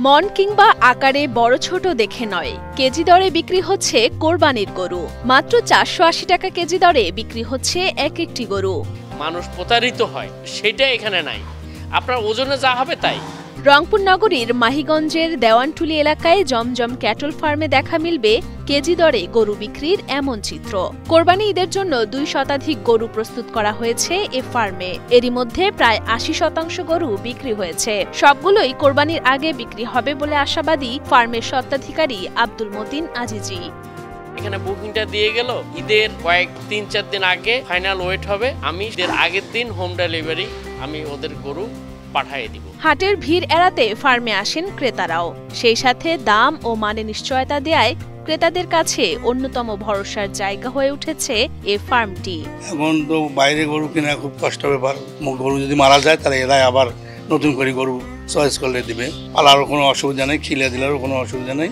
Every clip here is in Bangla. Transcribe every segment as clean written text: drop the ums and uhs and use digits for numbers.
মন কিংবা আকারে বড় ছোট দেখে নয়, কেজি দরে বিক্রি হচ্ছে কোরবানির গরু। মাত্র 480 টাকা কেজি দরে বিক্রি হচ্ছে এক একটি গরু। মানুষ প্রতারিত হয়, সেটা এখানে নাই। আপনার ওজনে যা হবে তাই। রংপুর নগরীর মাহিগঞ্জের দেওয়ানটুলি এলাকায় জমজম ক্যাটল ফার্মে দেখা মিলবে কেজি দরে গরু বিক্রির এমন চিত্র। কোরবানি ঈদের জন্য 2 শতাধিক গরু প্রস্তুত করা হয়েছে এ ফার্মে। এরই মধ্যে প্রায় 80% গরু বিক্রি হয়েছে। সবগুলোই কোরবানির আগে বিক্রি হবে বলে আশাবাদী ফার্মের স্বত্বাধিকারী আব্দুল মতিন আজিজি। এখানে বুকিংটা দিয়ে গেল, ঈদের 3-4 দিন আগে ফাইনাল ওয়েট হবে। আমি ঈদের আগের দিন হোম ডেলিভারি আমি ওদের গরু পাঠিয়ে দিব। হাটের ভিড় এড়াতে ফার্মে আসেন ক্রেতারাও। সেই সাথে দাম ও মানে নিশ্চয়তা দেয় ক্রেতাদের কাছে অন্যতম ভরসার জায়গা হয়ে উঠেছে এ ফার্মটি। এখন তো বাইরে গরু কেনা খুব কষ্ট ব্যাপার। গরু যদি মারা যায় তাহলে এরাই আবার নতুন করে গরু চয়েস করলে দিবে। পালারও কোনো অসুবিধা নেই, খিলে দিলেও কোনো অসুবিধা নেই।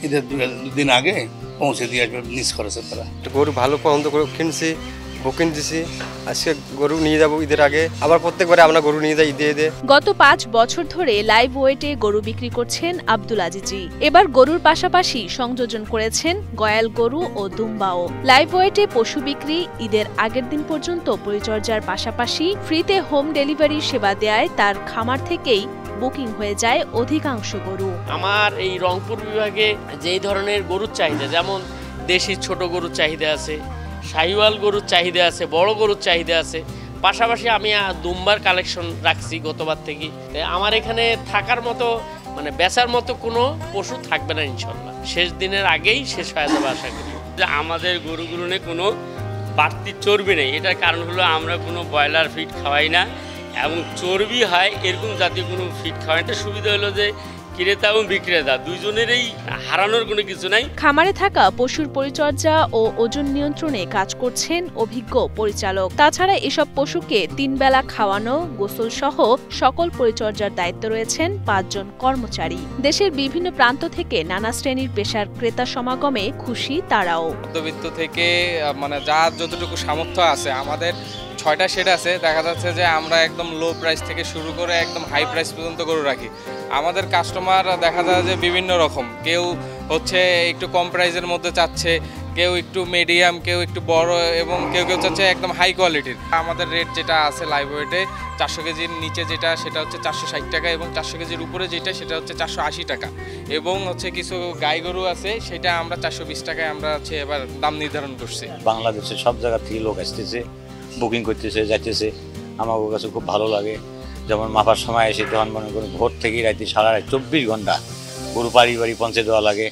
ঈদের 2 দিন আগে পৌঁছে দিয়ে আসবে নিজ করেছে তারা। গরু ভালো পছন্দ করে কিনছি, বুকিং দিছি। আজকে গরু নিয়ে যাবো ঈদের আগে, আবার প্রত্যেকবারে আমরা গরু নিয়ে যাই ঈদে। গত 5 বছর ধরে লাইভ ওয়েটে গরু বিক্রি করছেন আব্দুল আজিজি। এবার গরুর পাশাপাশি সংযোজন করেছেন গয়াল গরু ও দুম্বাও। লাইভ ওয়েটে পশু বিক্রি, ঈদের আগের দিন পর্যন্ত পরিচর্যার পাশাপাশি ফ্রিতে হোম ডেলিভারি সেবা দেয় তার খামার থেকেই বুকিং হয়ে যায় অধিকাংশ গরু। আমার এই রংপুর বিভাগে যেই ধরনের গরুর চাহিদা, যেমন দেশি ছোট গরুর চাহিদা আছে, শাহিওয়াল গরুর চাহিদা আছে, বড় গরুর চাহিদা আছে। পাশাপাশি আমি দুম্বার কালেকশন রাখছি গতবার থেকে। আমার এখানে থাকার মতো মানে বেচার মতো কোনো পশু থাকবে না ইনশাল্লাহ। শেষ দিনের আগেই শেষ হয়ে যাবে আশা করি। যে আমাদের গরুগুলো কোনো বাড়তি চর্বি নেই, এটার কারণ হলো আমরা কোনো ব্রয়লার ফিড খাওয়াই না এবং চর্বি হয় এরকম জাতীয় কোনো ফিড খাওয়াই। এটা সুবিধা হলো যে ক্রেতা এবং বিক্রেতা দুইজনেরই হারানোর কোনো কিছু নাই। খামারে থাকা পশুর পরিচর্যা ও ওজন নিয়ন্ত্রণে কাজ করছেন অভিজ্ঞ পরিচালক। তাছাড়া এসব পশুকে 3 বেলা খাওয়ানো, গোসল সহ সকল পরিচর্যার দায়িত্ব রয়েছেন 5 জন কর্মচারী। দেশের বিভিন্ন প্রান্ত থেকে নানা শ্রেণীর পেশার ক্রেতা সমাগমে খুশি তারাও। মধ্যবিত্ত থেকে মানে যার যতটুকু সামর্থ্য আছে, আমাদের 6টা শেড আছে। দেখা যাচ্ছে যে আমরা একদম লো প্রাইস থেকে শুরু করে একদম হাই প্রাইস পর্যন্ত গরু রাখি। আমাদের কাস্টমার দেখা যায় যে বিভিন্ন রকম, কেউ হচ্ছে একটু কম প্রাইসের মধ্যে চাচ্ছে, কেউ একটু মিডিয়াম, কেউ একটু বড় এবং কেউ চাচ্ছে একদম হাই কোয়ালিটির। আমাদের রেট যেটা আছে লাইভ ওয়েটে 400 কেজির নিচে যেটা সেটা হচ্ছে 460 টাকা এবং 400 কেজির উপরে যেটা সেটা হচ্ছে 480 টাকা এবং হচ্ছে কিছু গাই গরু আছে সেটা আমরা 420 টাকায় আমরা হচ্ছে এবার দাম নির্ধারণ করছি। বাংলাদেশের সব জায়গা থেকে লোক আসতেছে, বুকিং করতেছে, যাইতেছে। আমার কাছে খুব ভালো লাগে। যেমন মাপার সময় এসে তখন মনে করুন ভোর থেকে রাতে সারা রাত 24 ঘন্টা গরু পারি পৌঁছে দেওয়া লাগে।